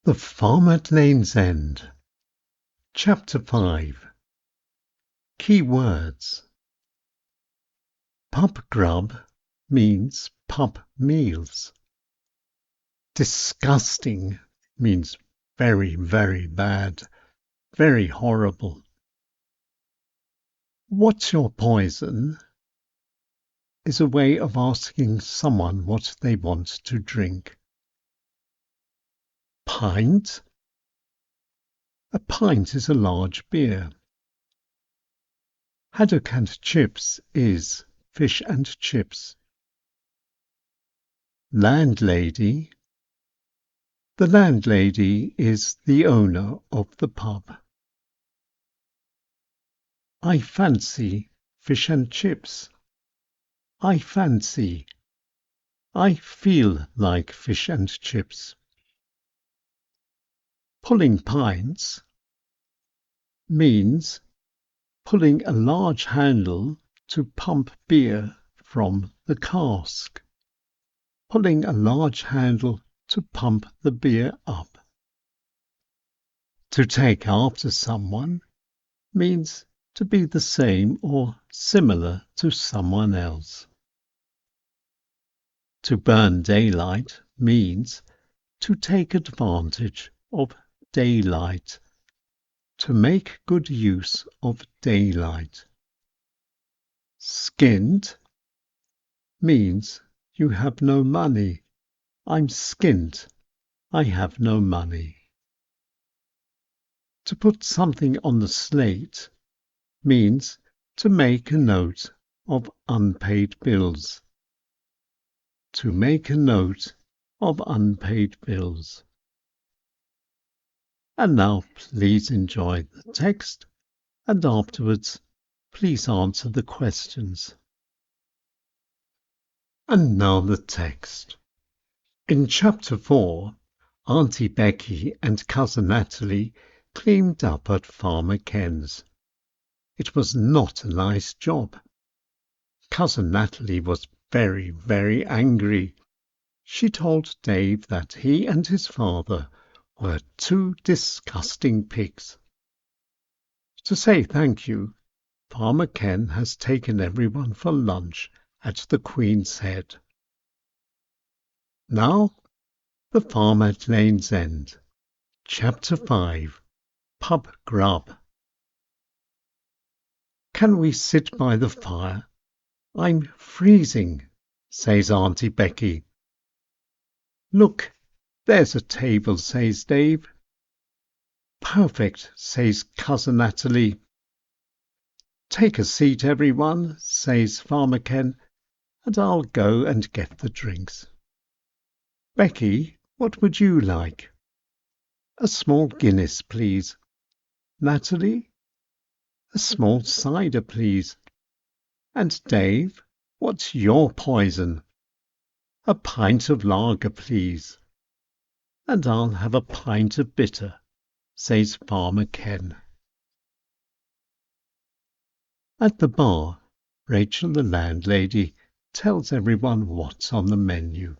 The Farm at Lane's End. Chapter 5. Key words. Pub grub means pub meals. Disgusting means very, very bad, very horrible. What's your poison? Is a way of asking someone what they want to drink. Pint? A pint is a large beer. Haddock and chips is fish and chips. Landlady. The landlady is the owner of the pub. I fancy fish and chips. I fancy. I feel like fish and chips. Pulling pints means pulling a large handle to pump beer from the cask. Pulling a large handle to pump the beer up. To take after someone means to be the same or similar to someone else. To burn daylight means to take advantage of daylight, to make good use of daylight. Skint means you have no money. I'm skint. I have no money. To put something on the slate means to make a note of unpaid bills. To make a note of unpaid bills. And now please enjoy the text, and afterwards please answer the questions. And now the text. In Chapter 4, Auntie Becky and Cousin Natalie cleaned up at Farmer Ken's. It was not a nice job. Cousin Natalie was very, very angry. She told Dave that he and his father were two disgusting pigs. To say thank you, Farmer Ken has taken everyone for lunch at the Queen's Head. Now, The Farm at Lane's End. Chapter 5. Pub grub. Can we sit by the fire? I'm freezing, says Auntie Becky. Look, there's a table, says Dave. Perfect, says Cousin Natalie. Take a seat, everyone, says Farmer Ken, and I'll go and get the drinks. Becky, what would you like? A small Guinness, please. Natalie? A small cider, please. And Dave, what's your poison? A pint of lager, please. And I'll have a pint of bitter, says Farmer Ken. At the bar, Rachel the landlady tells everyone what's on the menu.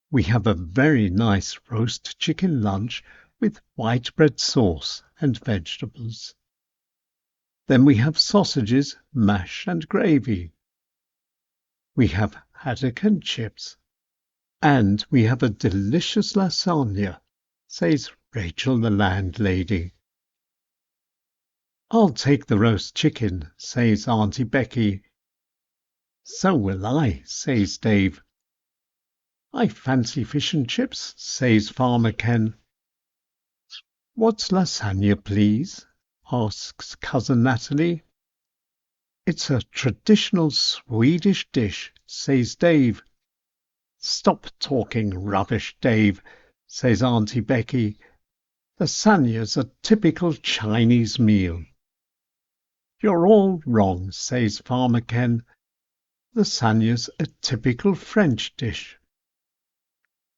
We have a very nice roast chicken lunch with white bread sauce and vegetables. Then we have sausages, mash and gravy. We have haddock and chips. And we have a delicious lasagna, says Rachel the landlady. I'll take the roast chicken, says Auntie Becky. So will I, says Dave. I fancy fish and chips, says Farmer Ken. What's lasagna, please? Asks Cousin Natalie. It's a traditional Swedish dish, says Dave. Stop talking rubbish, Dave, says Auntie Becky. Lasagna's a typical Chinese meal. You're all wrong, says Farmer Ken. Lasagna's a typical French dish.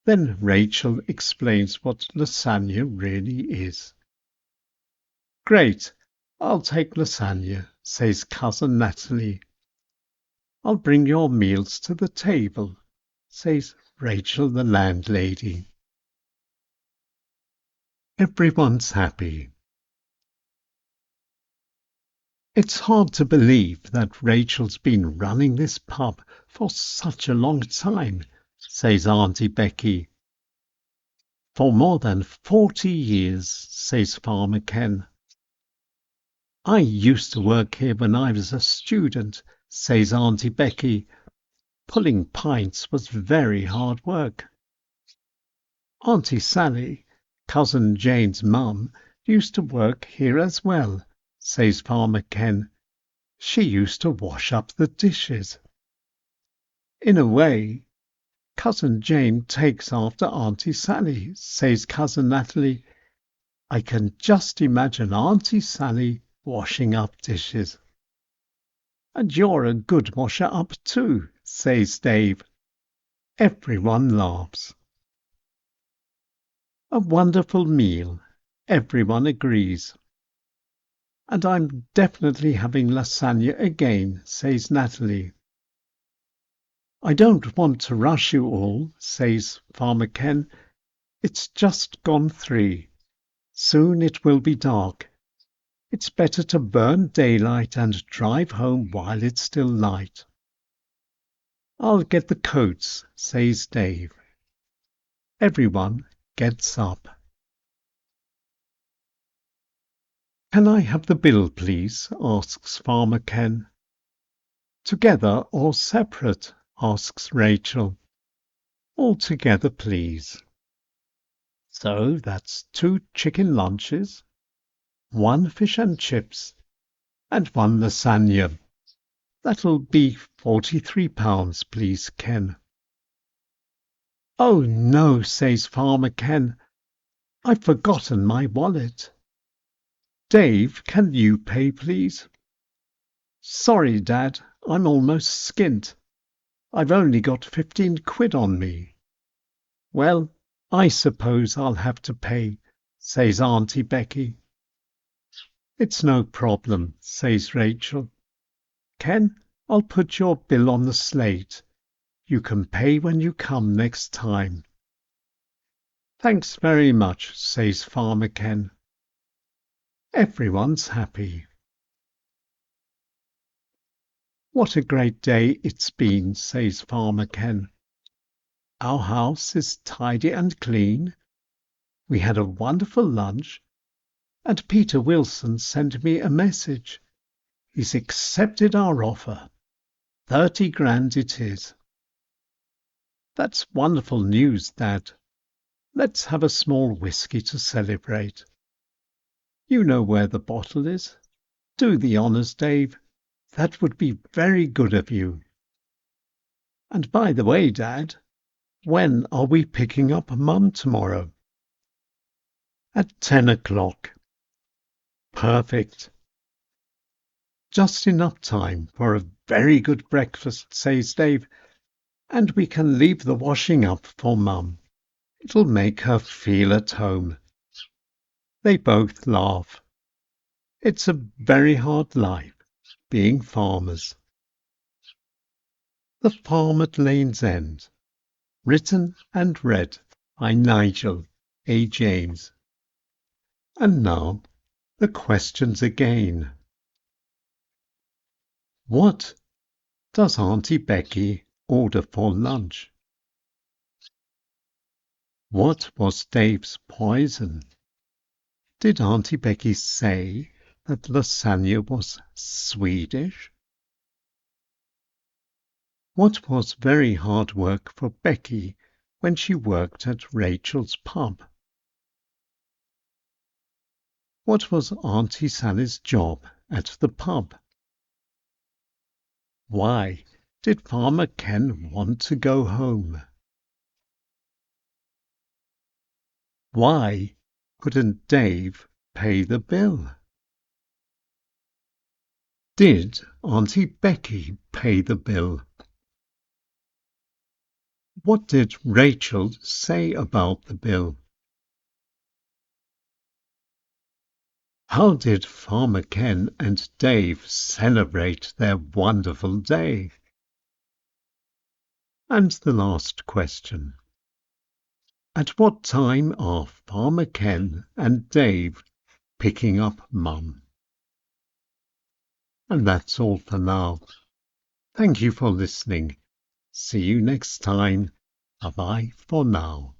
Then Rachel explains what lasagna really is. Great, I'll take lasagna, says Cousin Natalie. I'll bring your meals to the table, says Rachel the landlady. Everyone's happy. It's hard to believe that Rachel's been running this pub for such a long time, says Auntie Becky. For more than 40 years, says Farmer Ken. I used to work here when I was a student, says Auntie Becky. Pulling pints was very hard work. Auntie Sally, Cousin Jane's mum, used to work here as well, says Farmer Ken. She used to wash up the dishes. In a way, Cousin Jane takes after Auntie Sally, says Cousin Natalie. I can just imagine Auntie Sally washing up dishes. And you're a good washer up too, says Dave. Everyone laughs. A wonderful meal, everyone agrees. And I'm definitely having lasagna again, says Natalie. I don't want to rush you all, says Farmer Ken. It's just gone 3. Soon it will be dark. It's better to burn daylight and drive home while it's still light. I'll get the coats, says Dave. Everyone gets up. Can I have the bill, please? Asks Farmer Ken. Together or separate? Asks Rachel. All together, please. So that's 2 chicken lunches, 1 fish and chips, and 1 lasagna. That'll be £43, please, Ken. Oh no, says Farmer Ken. I've forgotten my wallet. Dave, can you pay, please? Sorry, Dad, I'm almost skint. I've only got 15 quid on me. Well, I suppose I'll have to pay, says Auntie Becky. It's no problem, says Rachel. Ken, I'll put your bill on the slate. You can pay when you come next time. Thanks very much, says Farmer Ken. Everyone's happy. What a great day it's been, says Farmer Ken. Our house is tidy and clean. We had a wonderful lunch, and Peter Wilson sent me a message. He's accepted our offer. 30 grand it is. That's wonderful news, Dad. Let's have a small whisky to celebrate. You know where the bottle is. Do the honours, Dave. That would be very good of you. And by the way, Dad, when are we picking up Mum tomorrow? At 10 o'clock. Perfect. Just enough time for a very good breakfast, says Dave, and we can leave the washing up for Mum. It'll make her feel at home. They both laugh. It's a very hard life, being farmers. The Farm at Lane's End. Written and read by Nigel A. James. And now, the questions again. What does Auntie Becky order for lunch? What was Dave's poison? Did Auntie Becky say that lasagna was Swedish? What was very hard work for Becky when she worked at Rachel's pub? What was Auntie Sally's job at the pub? Why did Farmer Ken want to go home? Why couldn't Dave pay the bill? Did Auntie Becky pay the bill? What did Rachel say about the bill? How did Farmer Ken and Dave celebrate their wonderful day? And the last question. At what time are Farmer Ken and Dave picking up Mum. And that's all for now. Thank you for listening. See you next time. Bye-bye for now.